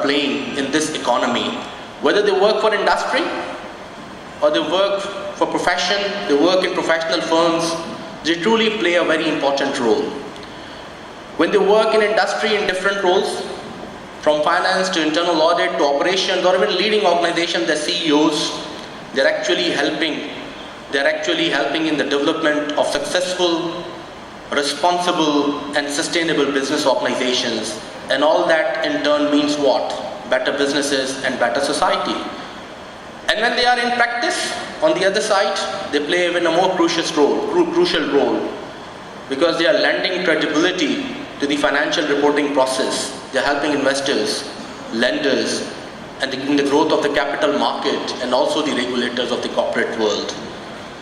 playing in this economy, whether they work for industry or they work for profession, they work in professional firms, they truly play a very important role. When they work in industry in different roles, from finance to internal audit to operations or even leading organizations, their CEOs, they're actually helping in the development of successful, responsible and sustainable business organizations. And all that in turn means what? Better businesses and better society. And when they are in practice, on the other side, they play even a more crucial role because they are lending credibility to the financial reporting process. They are helping investors, lenders, and in the growth of the capital market and also the regulators of the corporate world.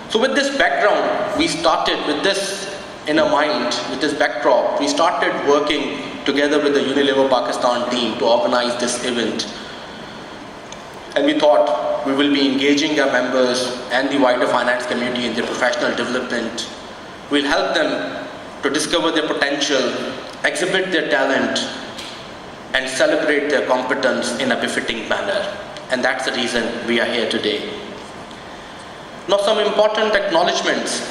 So with this background, we started with this in our mind, with this backdrop, we started working together with the Unilever Pakistan team to organize this event. And we thought we will be engaging our members and the wider finance community in their professional development. We'll help them to discover their potential, exhibit their talent, and celebrate their competence in a befitting manner. And that's the reason we are here today. Now, some important acknowledgements.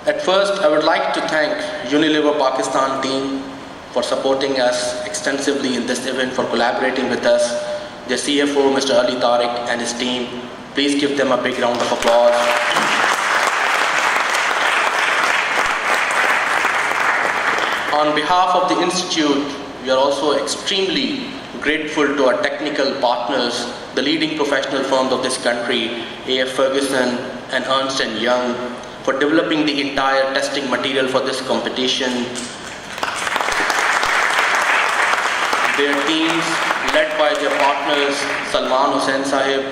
At first, I would like to thank Unilever Pakistan team for supporting us extensively in this event, for collaborating with us. Their CFO, Mr. Ali Tariq, and his team. Please give them a big round of applause. On behalf of the Institute, we are also extremely grateful to our technical partners, the leading professional firms of this country, A.F. Ferguson and Ernst & Young, for developing the entire testing material for this competition. Their teams, led by their partners, Salman Hussain Sahib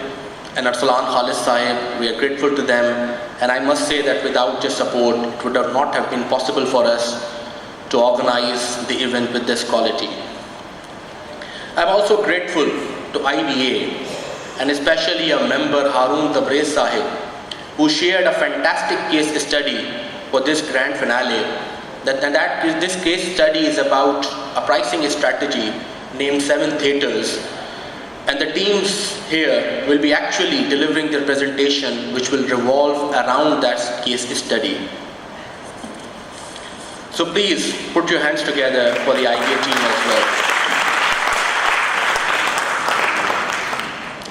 and Arsalan Khalis Sahib, we are grateful to them. And I must say that without their support, it would have not have been possible for us to organize the event with this quality. I'm also grateful to IBA and especially a member, Haroon Tabrez Sahib, who shared a fantastic case study for this grand finale. This case study is about a pricing strategy named 7 Theatres. And the teams here will be actually delivering their presentation, which will revolve around that case study. So please put your hands together for the IBA team as well.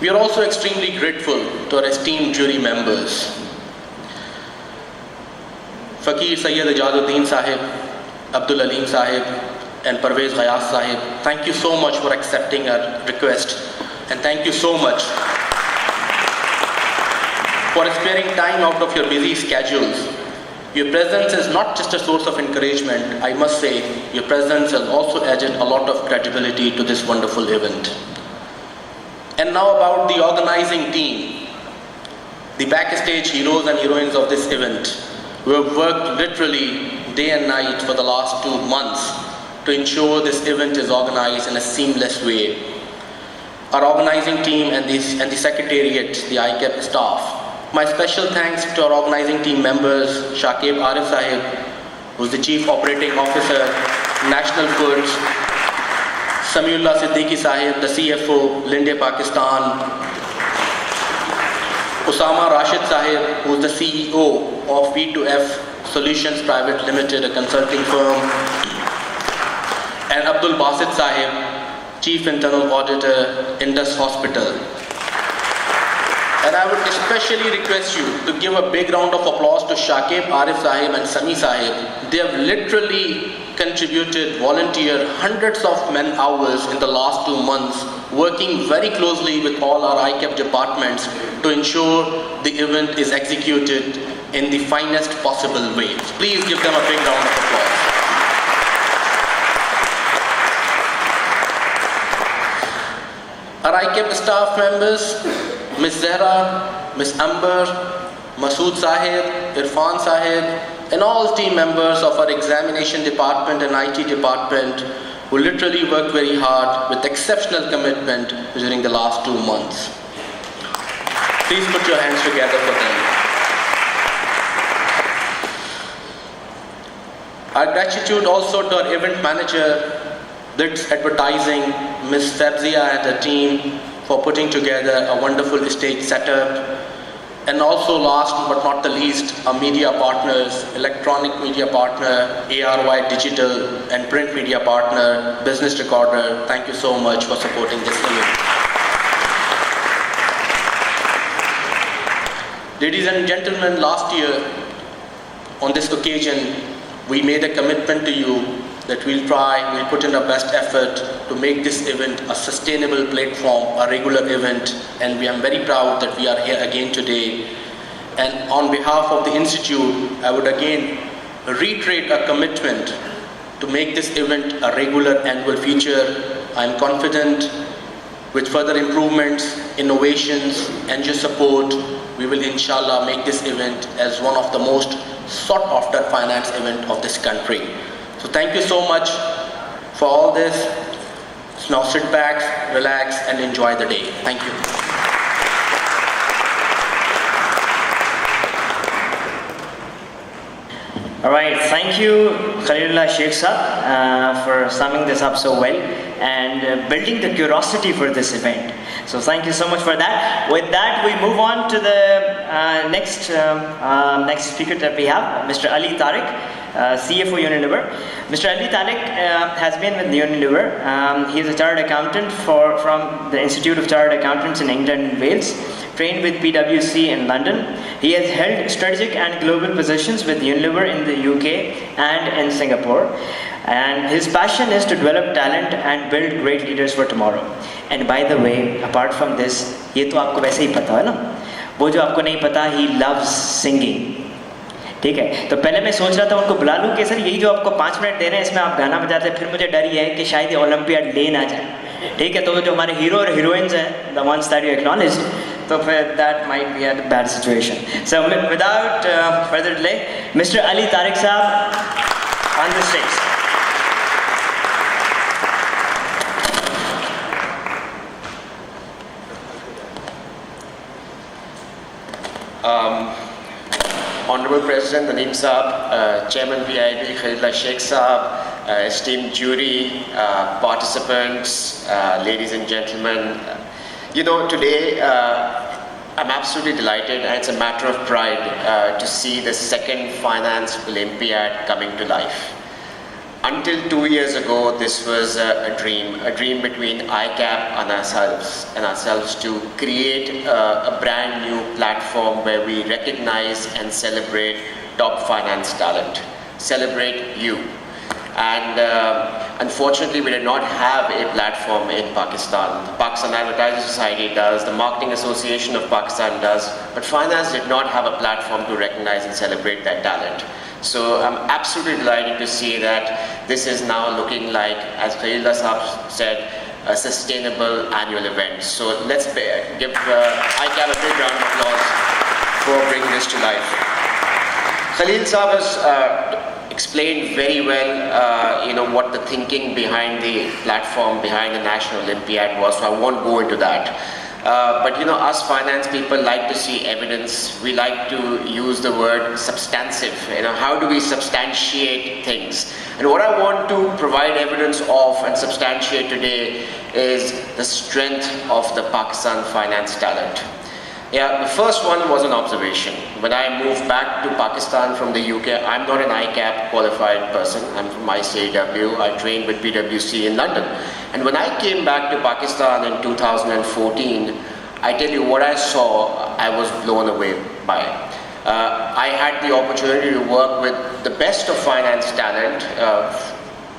We are also extremely grateful to our esteemed jury members. Fakir Sayyid Ajaduddin Sahib, Abdul Aleem Sahib, and Parvez Ghayas Sahib, thank you so much for accepting our request, and thank you so much for sparing time out of your busy schedules. Your presence is not just a source of encouragement, I must say, your presence has also added a lot of credibility to this wonderful event. And now about the organizing team, the backstage heroes and heroines of this event, who have worked literally day and night for the last 2 months to ensure this event is organized in a seamless way. Our organizing team and the secretariat, the ICAP staff. My special thanks to our organizing team members, Shakib Arif Sahib, who's the Chief Operating Officer, National Foods, Samiullah Siddiqui Sahib, the CFO, Linde Pakistan, Osama Rashid Sahib, who's the CEO of V2F Solutions Private Limited, a consulting firm, and Abdul Basit Sahib, Chief Internal Auditor, Indus Hospital. And I would especially request you to give a big round of applause to Shakib Arif Sahib and Sami Sahib. They have literally volunteered hundreds of man hours in the last 2 months, working very closely with all our ICAP departments to ensure the event is executed in the finest possible way. Please give them a big round of applause. Our ICAP staff members, Ms. Zahra, Ms. Amber, Masood Sahib, Irfan Sahib, and all team members of our examination department and IT department who literally worked very hard with exceptional commitment during the last 2 months. Please put your hands together for them. Our gratitude also to our event manager, Blitz Advertising, Ms. Fabzia and her team for putting together a wonderful stage setup. And also last but not the least, our media partners, electronic media partner, ARY Digital, and print media partner, Business Recorder. Thank you so much for supporting this event. Ladies and gentlemen, last year on this occasion, we made a commitment to you that we'll put in our best effort to make this event a sustainable platform, a regular event, and we are very proud that we are here again today. And on behalf of the Institute, I would again reiterate a commitment to make this event a regular annual feature. I'm confident with further improvements, innovations, and your support, we will inshallah make this event as one of the most sought after finance event of this country. So thank you so much for all this. Now sit back, relax, and enjoy the day. Thank you. All right, thank you, Khalilullah Sheikh Saab, for summing this up so well and building the curiosity for this event. So thank you so much for that. With that, we move on to the next speaker that we have, Mr. Ali Tariq, CFO Unilever. Mr. Ali Tariq has been with Unilever. He is a chartered accountant from the Institute of Chartered Accountants in England and Wales, trained with PwC in London. He has held strategic and global positions with Unilever in the UK and in Singapore. And his passion is to develop talent and build great leaders for tomorrow. And by the way, apart from this, ये तो आपको वैसे ही पता है ना? वो जो आपको नहीं पता, he loves singing. ठीक है, तो पहले मैं सोच रहा था उनको बुला लूँ कि सर यही जो आपको 5 मिनट दे रहे हैं इसमें आप गाना बजाते हैं, फिर मुझे डर ये है कि शायद ये ओलंपियाड ले ना जाए. ठीक है, तो जो हमारे हीरो और हीरोइंस हैं, the ones that you acknowledged, so that might be a bad situation. So without further delay, Mr. Ali Tariq Saab on the stage. Honorable President Nadeem Saab, Chairman PIB Khalilullah Sheikh Saab, esteemed jury, participants, ladies and gentlemen. You know, today I'm absolutely delighted, and it's a matter of pride to see the second Finance Olympiad coming to life. Until 2 years ago, this was a dream between ICAP and ourselves to create a brand new platform where we recognize and celebrate top finance talent, celebrate you. And unfortunately, we did not have a platform in Pakistan. The Pakistan Advertising Society does, the Marketing Association of Pakistan does, but finance did not have a platform to recognize and celebrate that talent. So I'm absolutely delighted to see that this is now looking like, as Khalilullah Saab said, a sustainable annual event. So let's give ICAP a big round of applause for bringing this to life. Khalil Saab has explained very well, what the thinking behind the platform, behind the National Olympiad was, so I won't go into that. But us finance people like to see evidence. We like to use the word substantive. How do we substantiate things? And what I want to provide evidence of and substantiate today is the strength of the Pakistan finance talent. Yeah, the first one was an observation. When I moved back to Pakistan from the UK, I'm not an ICAP qualified person. I'm from ICAW. I trained with PwC in London. And when I came back to Pakistan in 2014, I tell you what I saw, I was blown away by. I had the opportunity to work with the best of finance talent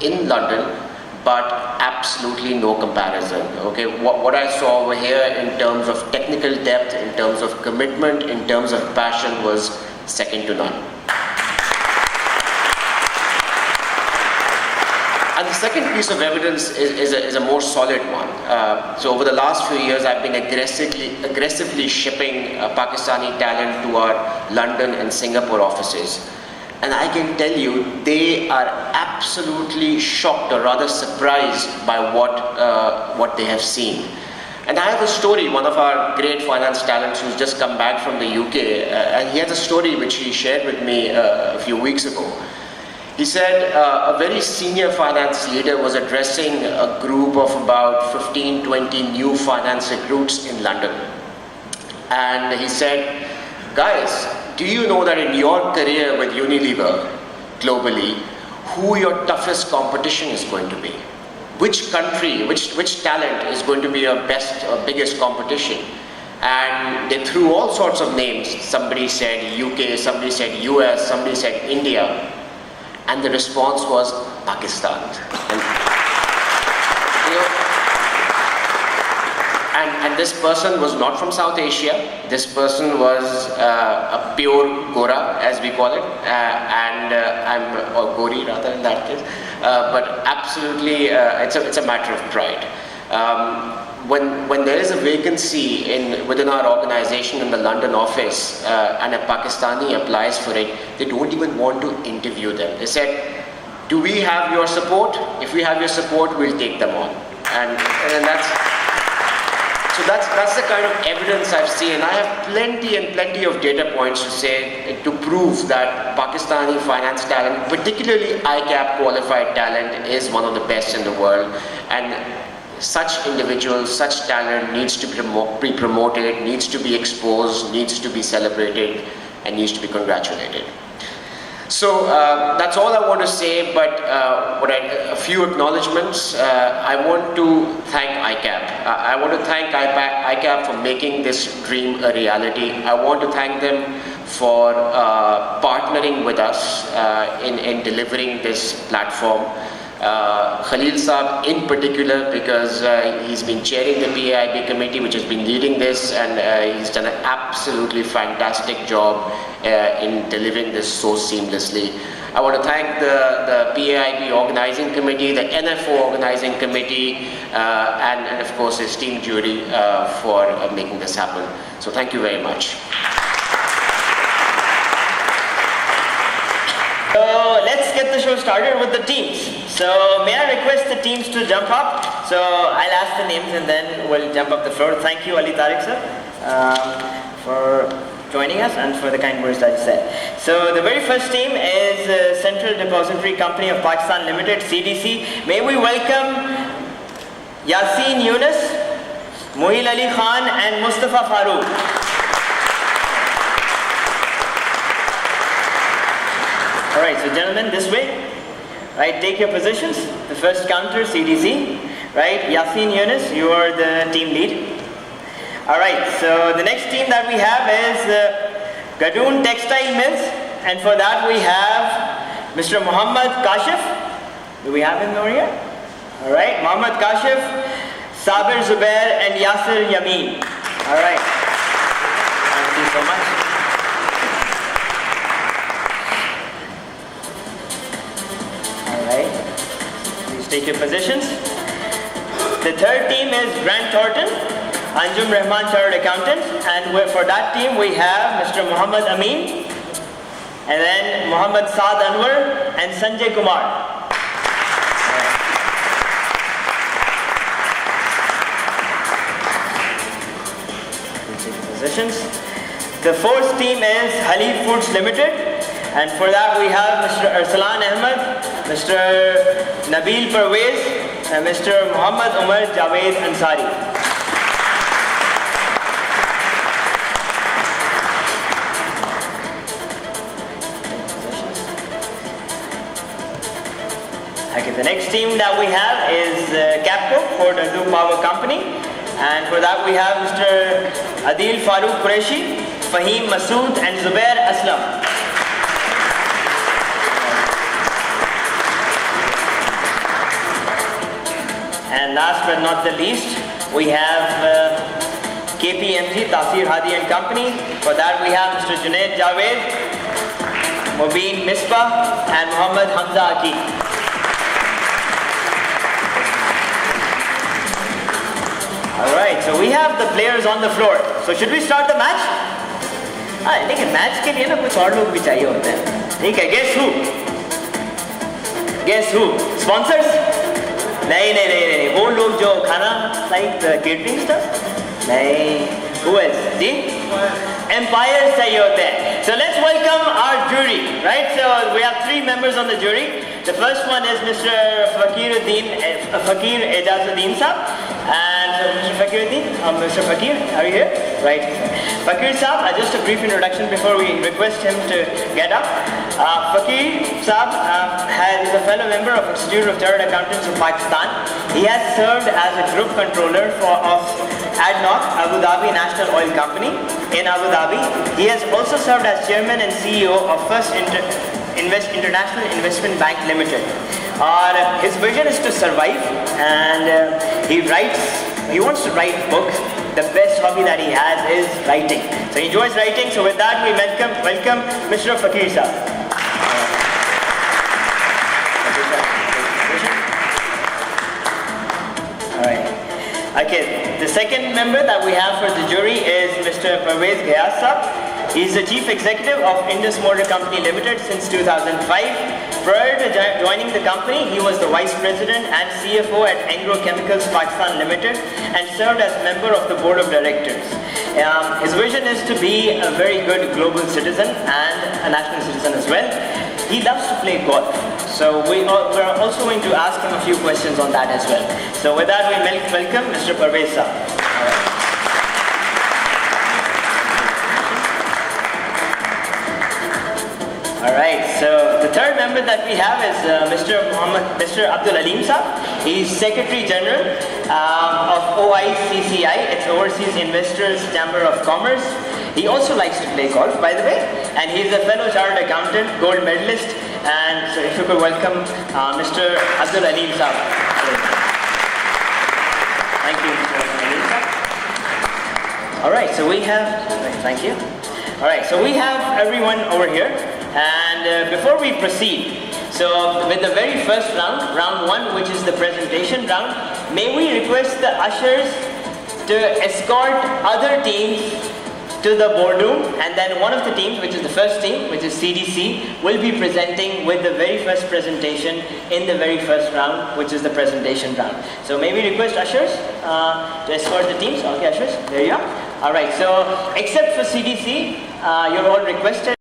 in London, but absolutely no comparison. Okay, what I saw over here in terms of technical depth, in terms of commitment, in terms of passion was second to none. And the second piece of evidence is a more solid one. So over the last few years, I've been aggressively shipping Pakistani talent to our London and Singapore offices. And I can tell you, they are absolutely shocked, or rather surprised by what they have seen. And I have a story, one of our great finance talents who's just come back from the UK, and he has a story which he shared with me a few weeks ago. He said a very senior finance leader was addressing a group of about 15, 20 new finance recruits in London. And he said, guys, do you know that in your career with Unilever globally, who your toughest competition is going to be? Which country, which talent is going to be your best or biggest competition? And they threw all sorts of names. Somebody said UK, somebody said US, somebody said India. And the response was Pakistan. And this person was not from South Asia. This person was a pure Gora, as we call it, or Gori rather in that case. But absolutely, it's a matter of pride. When there is a vacancy within our organization in the London office and a Pakistani applies for it, they don't even want to interview them. They said, do we have your support? If we have your support, we'll take them on. And that's the kind of evidence I've seen. And I have plenty and plenty of data points to prove that Pakistani finance talent, particularly ICAP qualified talent, is one of the best in the world. And such individuals, such talent needs to be promoted, needs to be exposed, needs to be celebrated, and needs to be congratulated. So that's all I want to say, but a few acknowledgements. I want to thank ICAP. I want to thank ICAP for making this dream a reality. I want to thank them for partnering with us in delivering this platform. Khalil Saab in particular, because he's been chairing the PAIB committee, which has been leading this, and he's done an absolutely fantastic job in delivering this so seamlessly. I want to thank the PAIB organizing committee, the NFO organizing committee, and of course his team jury for making this happen. So thank you very much. So let's get the show started with the teams. So may I request the teams to jump up? So I'll ask the names and then we'll jump up the floor. Thank you, Ali Tariq sir, for joining us and for the kind words that you said. So the very first team is Central Depository Company of Pakistan Limited, CDC. May we welcome Yasin Yunus, Mohil Ali Khan and Mustafa Farooq. All right, so gentlemen, this way. Right, take your positions. The first counter, CDC. Right, Yasin Yunus, you are the team lead. All right, so the next team that we have is Gadoon Textile Mills. And for that we have Mr. Muhammad Kashif. Do we have him over here? All right, Muhammad Kashif, Sabir Zubair and Yasir Yamin. All right, thank you so much. Take your positions. The third team is Grant Thornton, Anjum Rahman Chartered Accountant, and for that team we have Mr. Muhammad Amin, and then Muhammad Saad Anwar and Sanjay Kumar. Take your positions. The fourth team is Halif Foods Limited, and for that we have Mr. Arsalan Ahmed, Mr. Nabil Parvez and Mr. Muhammad Umar Javed Ansari. Okay, the next team that we have is Capco, Ford Urdu Power Company, and for that we have Mr. Adil Farooq Qureshi, Fahim Masood and Zubair Aslam. And last but not the least, we have KPMG, Tasir Hadi and Company. For that we have Mr. Junaid Javed, Mubin Misbah and Muhammad Hamza Aki. Alright, so we have the players on the floor. So should we start the match? लेकिन match के लिए ना कुछ और लोग भी चाहिए होते हैं. ठीक है, guess who? Guess who? Sponsors? नहीं, वो लोग जो खाना like the catering stuff? नहीं, Who else? The Empire sahi hote hain. So let's welcome our jury, right? So we have 3 members on the jury. The first one is Mr. Fakir Ejazuddin Saab. And Mr. Fakiruddin, Mr. Fakir, are you here? Right. Fakir Saab, just a brief introduction before we request him to get up. Fakir Saab is a fellow member of Institute of Chartered Accountants of Pakistan. He has served as a group controller of ADNOC, Abu Dhabi National Oil Company in Abu Dhabi. He has also served as chairman and CEO of First International Investment Bank Limited. His vision is to survive, and he wants to write books. The best hobby that he has is writing. So he enjoys writing. So with that, we welcome Mr. Fakir Saab. All right. Okay. The second member that we have for the jury is Mr. Parvez Ghayas Saab. He is the Chief Executive of Indus Motor Company Limited since 2005. Prior to joining the company, he was the Vice President and CFO at Anglo Chemicals Pakistan Limited and served as member of the Board of Directors. His vision is to be a very good global citizen and a national citizen as well. He loves to play golf. So we're also going to ask him a few questions on that as well. So with that, we welcome Mr. Parvez Saab. All right, so the third member that we have is Mr. Abdul Alim Saab. He's Secretary General of OICCI, it's Overseas Investors Chamber of Commerce. He also likes to play golf, by the way, and he's a fellow chartered accountant, gold medalist. And so if you could welcome Mr. Abdul Alim Saab. Thank you, Mr. Alim Saab. All right, so we have, thank you. All right, so we have everyone over here. And before we proceed, so with the very first round, round 1, which is the presentation round, may we request the ushers to escort other teams to the boardroom, and then one of the teams, which is the first team, which is CDC, will be presenting with the very first presentation in the very first round, which is the presentation round. So may we request ushers to escort the teams? Okay, ushers, there you are. All right, so except for CDC, you're all requested